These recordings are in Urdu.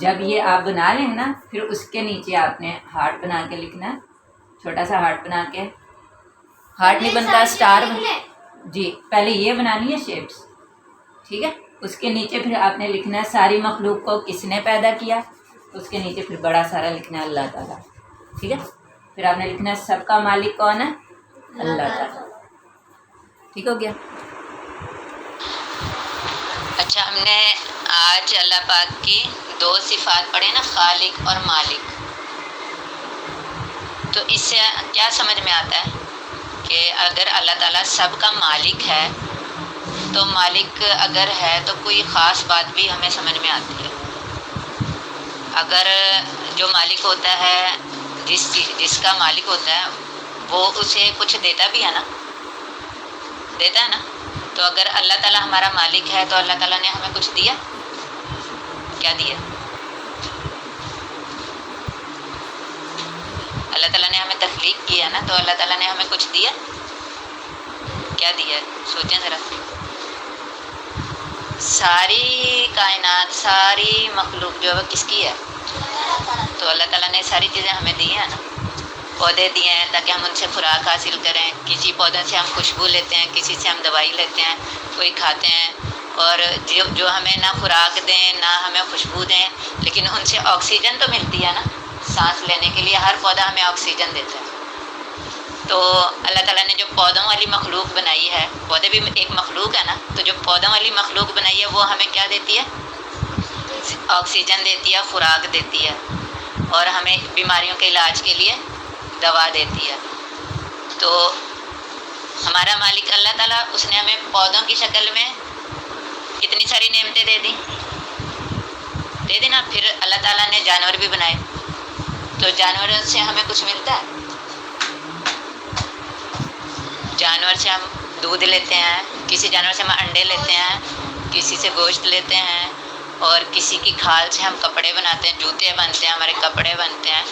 جب یہ آپ بنا لیں گے نا، پھر اس کے نیچے آپ نے ہارٹ بنا کے لکھنا ہے، چھوٹا سا ہارٹ بنا کے. ہارٹ نہیں بنتا، اسٹار جی پہلے یہ بنانی ہے شیپس، ٹھیک ہے. اس کے نیچے پھر آپ نے لکھنا ہے ساری مخلوق کو کس نے پیدا کیا، اس کے نیچے پھر بڑا سارا لکھنا ہے اللہ تعالیٰ، ٹھیک ہے. پھر آپ نے لکھنا ہے سب کا مالک کون ہے، اللہ تعالیٰ. ٹھیک ہو گیا. اچھا، ہم نے آج اللہ پاک کی 2 صفات پڑھی نا، خالق اور مالک. تو اس سے کیا سمجھ میں آتا ہے کہ اگر اللہ تعالیٰ سب کا مالک ہے تو مالک اگر ہے تو کوئی خاص بات بھی ہمیں سمجھ میں آتی ہے. اگر جو مالک ہوتا ہے، جس کا مالک ہوتا ہے وہ اسے کچھ دیتا بھی ہے نا، دیتا ہے نا. تو اگر اللہ تعالیٰ ہمارا مالک ہے تو اللہ تعالیٰ نے ہمیں کچھ دیا، کیا دیا؟ اللہ تعالیٰ نے ہمیں تخلیق کیا نا، تو اللہ تعالیٰ نے ہمیں کچھ دیا، کیا دیا؟ سوچیں ذرا. ساری کائنات، ساری مخلوق جو ہے کس کی ہے؟ تو اللہ تعالیٰ نے ساری چیزیں ہمیں دی ہیں نا. پودے دیے ہیں تاکہ ہم ان سے خوراک حاصل کریں، کسی پودے سے ہم خوشبو لیتے ہیں، کسی سے ہم دوائی لیتے ہیں، کوئی کھاتے ہیں. اور جو ہمیں نہ خوراک دیں نہ ہمیں خوشبو دیں، لیکن ان سے آکسیجن تو ملتی ہے نا، سانس لینے کے لیے ہر پودا ہمیں آکسیجن دیتا ہے. تو اللہ تعالیٰ نے جو پودوں والی مخلوق بنائی ہے، پودے بھی ایک مخلوق ہے نا، تو جو پودوں والی مخلوق بنائی ہے وہ ہمیں کیا دیتی ہے؟ آکسیجن دیتی ہے، خوراک دیتی ہے، اور ہمیں بیماریوں کے علاج کے لیے دوا دیتی ہے. تو ہمارا مالک اللہ تعالیٰ، اس نے ہمیں پودوں کی شکل میں کتنی ساری نعمتیں دے دی نا. پھر اللہ تعالیٰ نے جانور بھی بنائے، تو جانوروں سے ہمیں کچھ ملتا ہے؟ جانور سے ہم دودھ لیتے ہیں، کسی جانور سے ہم انڈے لیتے ہیں، کسی سے گوشت لیتے ہیں، اور کسی کی کھال سے ہم کپڑے بناتے ہیں، جوتے بنتے ہیں، ہمارے کپڑے بنتے ہیں.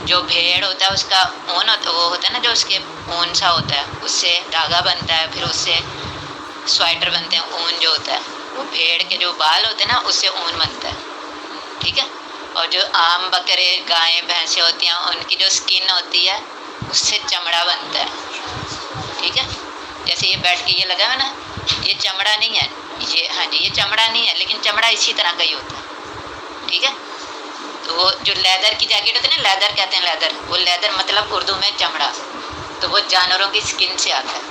جو بھیڑ ہوتا ہے اس کا اون ہوتا ہے، وہ ہوتا ہے نا جو اس کے اون سا ہوتا ہے، اس سے دھاگا بنتا ہے، پھر اس سے سویٹر بنتے ہیں. اون جو ہوتا ہے وہ بھیڑ کے جو بال ہوتے ہیں نا، اس سے اون بنتا ہے، ٹھیک ہے. اور جو عام بکرے، گائیں، بھینسیں ہوتی ہیں، ان کی جو سکن ہوتی ہے اس سے چمڑا بنتا ہے، ٹھیک ہے. جیسے یہ بیٹھ کے یہ لگا ہے نا، یہ چمڑا نہیں ہے، یہ ہاں جی یہ چمڑا نہیں ہے، لیکن چمڑا اسی طرح کا ہی ہوتا ہے، ٹھیک ہے. تو وہ جو لیدر کی جیکٹ ہوتی ہے نا، لیدر کہتے ہیں، لیدر، وہ لیدر مطلب اردو میں چمڑا، تو وہ جانوروں کی سکن سے آتا ہے،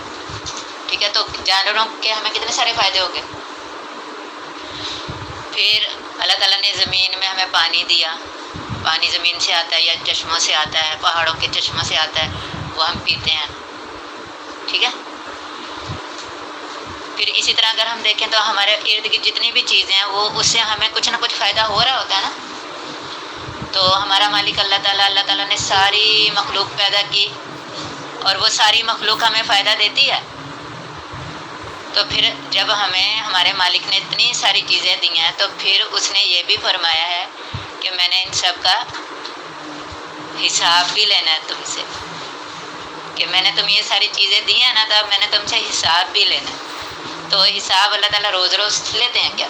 ٹھیک ہے. تو جانوروں کے ہمیں کتنے سارے فائدے ہو گئے. پھر اللہ تعالیٰ نے زمین میں ہمیں پانی دیا، پانی زمین سے آتا ہے یا چشموں سے آتا ہے، پہاڑوں کے چشموں سے آتا ہے، وہ ہم پیتے ہیں، ٹھیک ہے. پھر اسی طرح اگر ہم دیکھیں تو ہمارے ارد گرد جتنی بھی چیزیں ہیں وہ اس سے ہمیں کچھ نہ کچھ فائدہ ہو رہا ہوتا ہے نا. تو ہمارا مالک اللہ تعالیٰ نے ساری مخلوق پیدا کی، اور وہ ساری مخلوق ہمیں فائدہ دیتی ہے. تو پھر جب ہمیں ہمارے مالک نے اتنی ساری چیزیں دی ہیں، تو پھر اس نے یہ بھی فرمایا ہے کہ میں نے ان سب کا حساب بھی لینا ہے تم سے، کہ میں نے تمہیں یہ ساری چیزیں دی ہیں نا، تو میں نے تم سے حساب بھی لینا ہے. تو حساب اللہ تعالیٰ روز روز لیتے ہیں کیا؟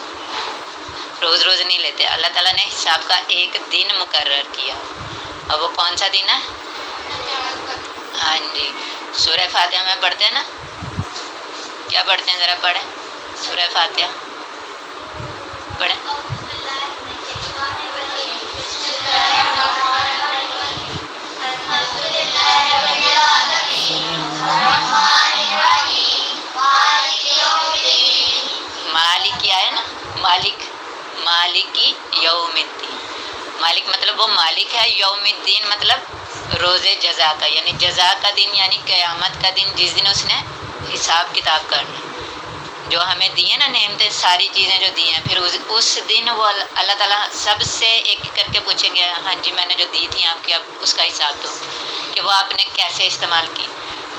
روز روز نہیں لیتے. اللہ تعالیٰ نے حساب کا ایک دن مقرر کیا، اور وہ کون سا دن ہے؟ ہاں جی، سورہ فاتحہ میں پڑھتے ہیں نا، کیا پڑھتے ہیں؟ ذرا پڑھیں سورہ فاتحہ، پڑھیں. مالک کیا ہے نا، مالکی یوم الدین. مالک مطلب وہ مالک ہے، یوم الدین مطلب روز جزا کا، یعنی جزا کا دن، یعنی قیامت کا دن، جس دن اس نے حساب کتاب کرنا. جو ہمیں دی ہیں نا نعمتیں، ساری چیزیں جو دی ہیں، پھر اس دن وہ اللہ تعالیٰ سب سے ایک کر کے پوچھیں گے، ہاں جی میں نے جو دی تھی آپ کی، اب اس کا حساب دو کہ وہ آپ نے کیسے استعمال کی.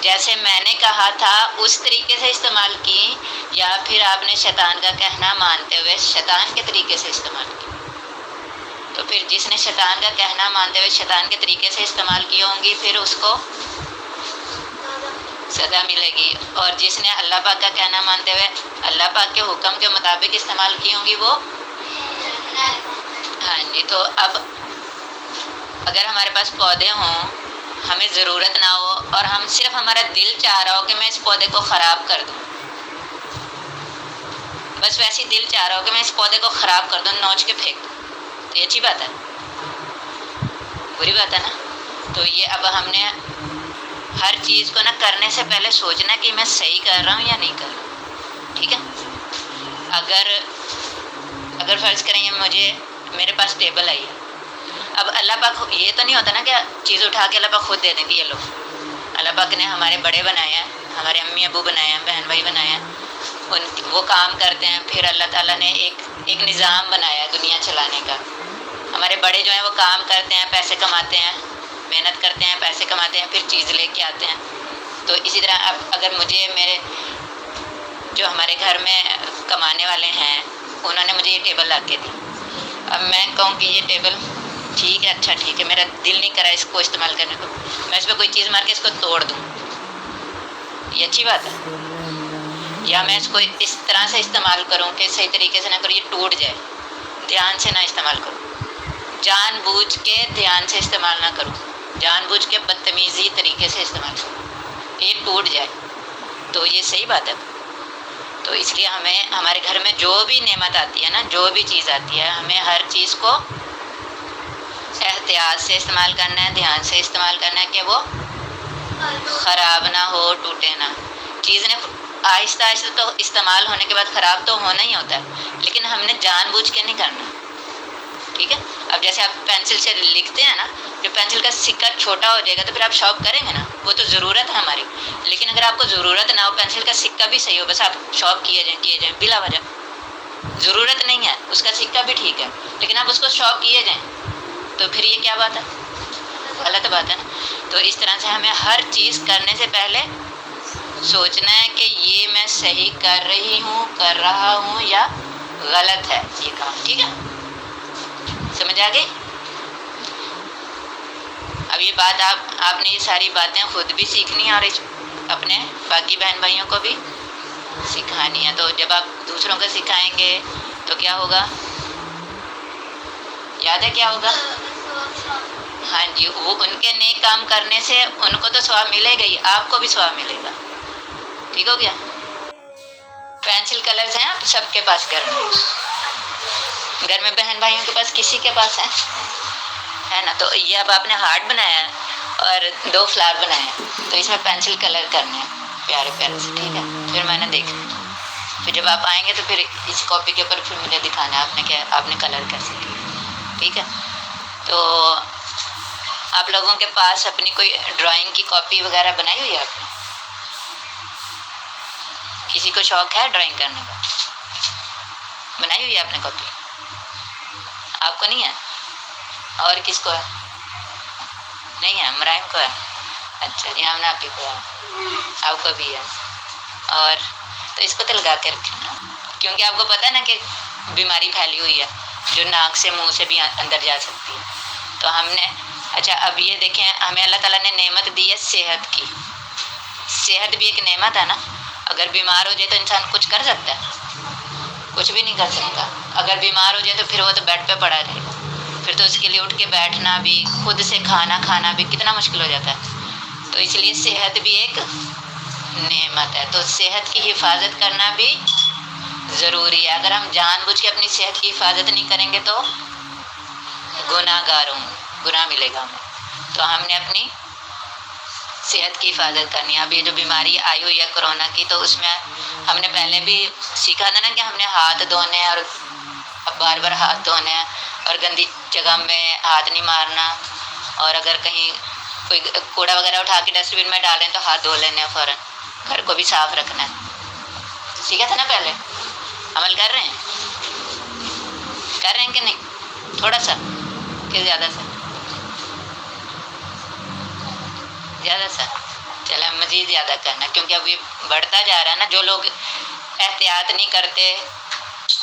جیسے میں نے کہا تھا اس طریقے سے استعمال کی، یا پھر آپ نے شیطان کا کہنا مانتے ہوئے شیطان کے طریقے سے استعمال کی. تو پھر جس نے شیطان کا کہنا مانتے ہوئے شیطان کے طریقے سے استعمال کی ہوں گی، پھر اس کو سزا ملے گی. اور جس نے اللہ پاک کا کہنا مانتے ہوئے اللہ پاک کے حکم کے مطابق استعمال کی ہوں گی، وہ ہاں جی، تو اب اگر ہمارے پاس پودے ہوں، ہمیں ضرورت نہ ہو اور ہم صرف ہمارا دل چاہ رہا ہو کہ میں اس پودے کو خراب کر دوں، بس ویسے ہی دل چاہ رہا ہو کہ میں اس پودے کو خراب کر دوں، نوچ کے پھینک دوں، تو یہ اچھی بات ہے؟ بری بات ہے نا؟ تو یہ اب ہم نے ہر چیز کو نا کرنے سے پہلے سوچنا کہ میں صحیح کر رہا ہوں یا نہیں کر رہا ہوں، ٹھیک ہے؟ اگر فرض کریں مجھے میرے پاس ٹیبل آئی ہے، اب اللہ پاک یہ تو نہیں ہوتا نا کہ چیز اٹھا کے اللہ پاک خود دے دیں گے یہ لو. اللہ پاک نے ہمارے بڑے بنائے ہیں، ہمارے امی ابو بنائے ہیں، بہن بھائی بنائے ہیں، وہ کام کرتے ہیں، پھر اللہ تعالیٰ نے ایک نظام بنایا ہے دنیا چلانے کا. ہمارے بڑے جو ہیں وہ کام کرتے ہیں، پیسے کماتے ہیں، محنت کرتے ہیں، پیسے کماتے ہیں، پھر چیز لے کے آتے ہیں. تو اسی طرح اب اگر مجھے میرے جو ہمارے گھر میں کمانے والے ہیں انہوں نے مجھے یہ ٹیبل لا کے دی، اب میں کہوں کہ یہ ٹیبل ٹھیک ہے، اچھا ٹھیک ہے، میرا دل نہیں کرا اس کو استعمال کرنے کو، میں اس پہ کوئی چیز مار کے اس کو توڑ دوں، یہ اچھی بات ہے؟ یا میں اس کو اس طرح سے استعمال کروں کہ صحیح طریقے سے نہ کروں، یہ ٹوٹ جائے، دھیان سے نہ استعمال کروں، جان بوجھ کے دھیان سے استعمال نہ کروں، جان بوجھ کے بدتمیزی طریقے سے استعمال کروں کہ یہ ٹوٹ جائے، تو یہ صحیح بات ہے؟ تو اس لیے ہمیں ہمارے گھر میں جو بھی نعمت آتی ہے نا، جو بھی چیز آتی ہے، ہمیں ہر چیز کو احتیاط سے استعمال کرنا ہے، دھیان سے استعمال کرنا ہے کہ وہ خراب نہ ہو، ٹوٹے نہ. چیز نے آہستہ آہستہ تو استعمال ہونے کے بعد خراب تو ہونا ہی ہوتا ہے، لیکن ہم نے جان بوجھ کے نہیں کرنا، ٹھیک ہے؟ اب جیسے آپ پینسل سے لکھتے ہیں نا، جو پینسل کا سکہ چھوٹا ہو جائے گا تو پھر آپ شارپ کریں گے نا، وہ تو ضرورت ہے ہماری. لیکن اگر آپ کو ضرورت نہ ہو، پینسل کا سکہ بھی صحیح ہو، بس آپ شارپ کیے جائیں بلا وجہ، ضرورت نہیں ہے، اس کا سکہ بھی ٹھیک ہے، لیکن آپ اس کو شارپ کیے جائیں تو پھر یہ کیا بات ہے؟ غلط بات ہے نا. تو اس طرح سے ہمیں ہر چیز کرنے سے پہلے سوچنا ہے کہ یہ میں صحیح کر رہی ہوں، کر رہا ہوں، یا غلط ہے یہ کام، ٹھیک ہے؟ سمجھ آ گئی؟ اب یہ بات آپ نے یہ ساری باتیں خود بھی سیکھنی ہیں اور اپنے باقی بہن بھائیوں کو بھی سکھانی ہے. تو جب آپ دوسروں کو سکھائیں گے تو کیا ہوگا؟ یاد ہے کیا ہوگا؟ ہاں جی، وہ ان کے نیک کام کرنے سے ان کو تو ثواب ملے گا ہی، آپ کو بھی ثواب ملے گا. ٹھیک ہو گیا؟ پینسل کلرز ہیں آپ سب کے پاس گھر میں بہن بھائیوں کے پاس کسی کے پاس ہے نا؟ تو یہ اب آپ نے ہارٹ بنایا ہے اور 2 فلاور بنائے ہیں، تو اس میں پینسل کلر کرنے ہیں پیارے پیارے سے، ٹھیک ہے؟ پھر میں نے دیکھا، پھر جب آپ آئیں گے تو پھر اس کاپی کے اوپر پھر مجھے دکھانا ہے آپ نے کیا آپ نے کلر کیسے کیا، ٹھیک ہے؟ تو آپ لوگوں کے پاس اپنی کوئی ڈرائنگ کی کاپی وغیرہ بنائی ہوئی ہے آپ نے؟ کسی کو شوق ہے ڈرائنگ کرنے کا؟ بنائی ہوئی ہے آپ نے کاپی؟ آپ کو نہیں ہے؟ اور کس کو ہے؟ نہیں ہے، مرائم کو ہے. اچھا جی، ہم نے آپ ہی کو ہے، آپ کو بھی ہے. اور تو اس کو تو لگا کے رکھنا، کیونکہ آپ کو پتہ ہے نا کہ بیماری پھیلی ہوئی ہے جو ناک سے منہ سے بھی اندر جا سکتی ہے. تو ہم نے اچھا اب یہ دیکھیں، ہمیں اللہ تعالیٰ نے نعمت دی ہے صحت کی. صحت بھی ایک نعمت ہے نا. اگر بیمار ہو جائے تو انسان کچھ کر سکتا ہے؟ کچھ بھی نہیں کر سکتا. اگر بیمار ہو جائے تو پھر وہ تو بیڈ پہ پڑا رہے گا، پھر تو اس کے لیے اٹھ کے بیٹھنا بھی، خود سے کھانا بھی کتنا مشکل ہو جاتا ہے. تو اس لیے صحت بھی ایک نعمت ہے، تو صحت کی حفاظت کرنا بھی ضروری ہے. اگر ہم جان بوجھ کے اپنی صحت کی حفاظت نہیں کریں گے تو گناہ گار ہوں، گناہ ملے گا ہمیں. تو ہم نے اپنی صحت کی حفاظت کرنی ہے. اب یہ جو بیماری آئی ہوئی ہے کرونا کی، تو اس میں ہم نے پہلے بھی سیکھا تھا نا کہ ہم نے ہاتھ دھونے ہیں اور بار بار ہاتھ دھونے ہیں، اور گندی جگہ میں ہاتھ نہیں مارنا، اور اگر کہیں کوئی کوڑا وغیرہ اٹھا کے ڈسٹ بن میں ڈالیں تو ہاتھ دھو لینے ہیں فوراً. گھر کو بھی صاف رکھنا ہے. سیکھا تھا نا پہلے؟ عمل کر رہے ہیں کہ نہیں؟ تھوڑا سا کہ زیادہ سا؟ زیادہ سا. چلیں مزید زیادہ کرنا، کیونکہ اب یہ بڑھتا جا رہا ہے نا. جو لوگ احتیاط نہیں کرتے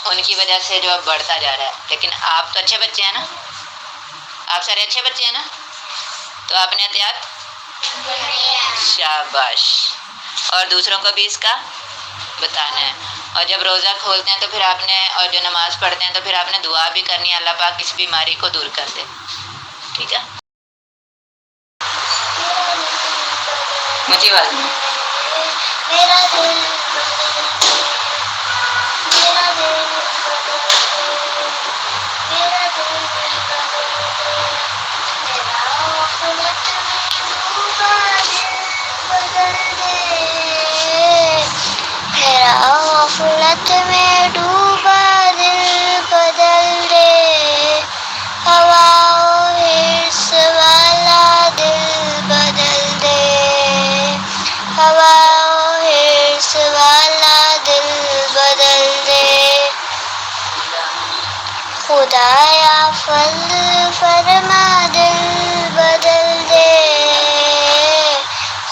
ان کی وجہ سے جو اب بڑھتا جا رہا ہے. لیکن آپ تو اچھے بچے ہیں نا، آپ سارے اچھے بچے ہیں نا، تو آپ نے احتیاط، شاباش. اور دوسروں کو بھی اس کا بتانا ہے. اور جب روزہ کھولتے ہیں تو پھر آپ نے، اور جو نماز پڑھتے ہیں تو پھر آپ نے دعا بھی کرنی ہے اللہ پاک اس بیماری کو دور کر دے. ٹھیک ہے، اونچی آواز میں. غفلت میں ڈوبا دل بدل دے، ہوا حرص والا دل بدل دے، ہوا حرص والا دل بدل دے. خدایا فضل فرما دل بدل دے،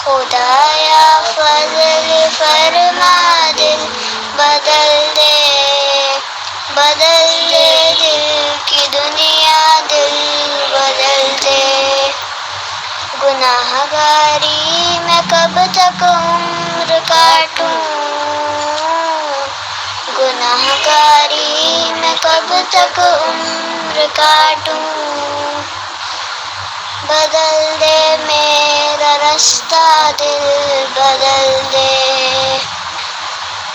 خدایا فضل فرما دل بدل دے، بدل دے دل کی دنیا دل بدل دے. گناہ گاری میں کب تک عمر کاٹوں، گناہ گاری میں کب تک عمر کاٹوں. بدل دے میرا رستہ دل بدل دے،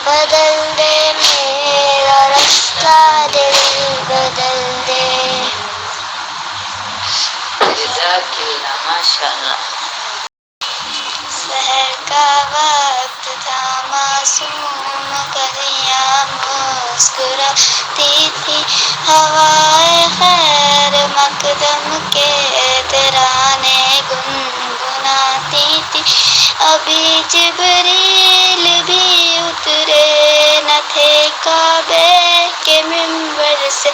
بدل دے میرا رستہ دل بدل دے. جزاک اللہ، ماشاء اللہ. سحر کا وقت تھا، معصوم کلیاں مسکراتی تھی، ہوائے خیر مقدم کے ترانے گنگناتی تھی. ابھی جبریل بھی اترے نہ تھے کعبے کے منبر سے،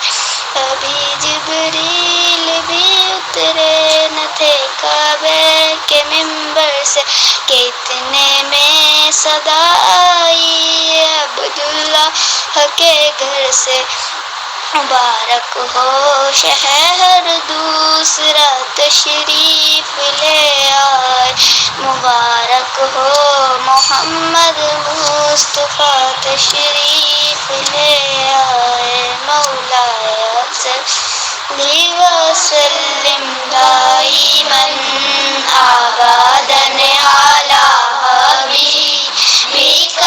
ابھی جبریل بھی اترے نہ تھے کعبے کے منبر سے، کہ اتنے میں صدا آئی عبداللہ کے گھر سے. مبارک ہو شہر دوسرا تشریف لے آئے، مبارک ہو محمد مصطفیٰ تشریف لے آئے. مولایا صلی وسلم دائما ابدا علی حبیبک